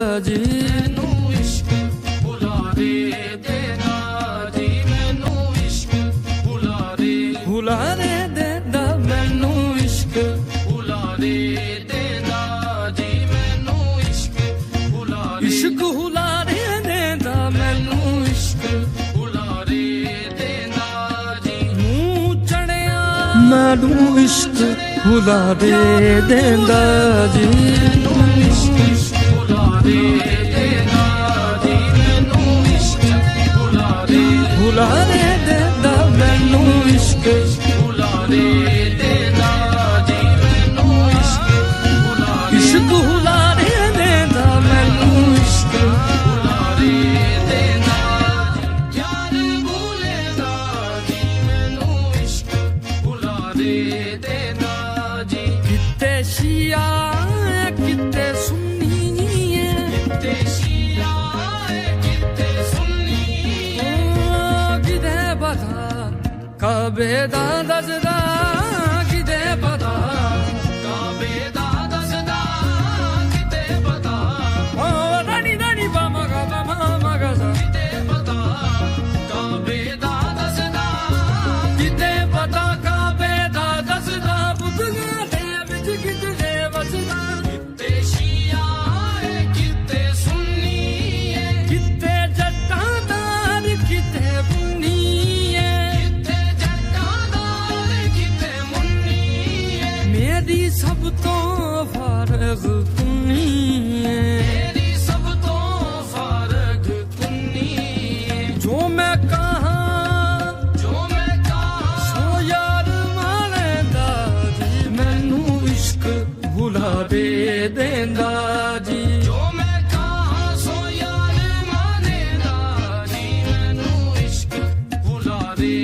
जी मैनू इश्क बुलारे देना जी मैनू इश्क बुलारे देना मैनू इश्क बुलारे देना जी मैनू इश्क बुलारे देना मैनू इश्क बुलारे देना जी मूं चढ़िया मैनू इश्क बुलारे देना जी मैनू इश्क बुलारे देना जी मैनू इश्क बुलारे देना मैनू इश्क बुलारे देना जी मैनू इश्क बुलारे देना मैनू इश्क बुलारे देना यार भूलेगा जी मैनू इश्क बुलारे देना जी किते शिया किते सुन्नी किते शिया किते सुन्नी किते पता कबे दा दसदा किते पता कबे दा दसदा किते पता ओ रानी रानी बामा गा बामा गा किते पता कबे दा दसदा किते पता कबे दा दसदा बुद्धगा दे विच किते वसदा किते शिया किते सुन्नी किते जट्टा दार किते मुन्नी किते जट्टा दार किते मुन्नी मेरी सब तो फारग कुन्नी मेरी सब तो फारग कुन्नी जो मैं कहा सो यार माने दा जी मैनू इश्क बुलारे देंदा जी जो मैं कहा सो यार माने दा जी मैनू इश्क बुलारे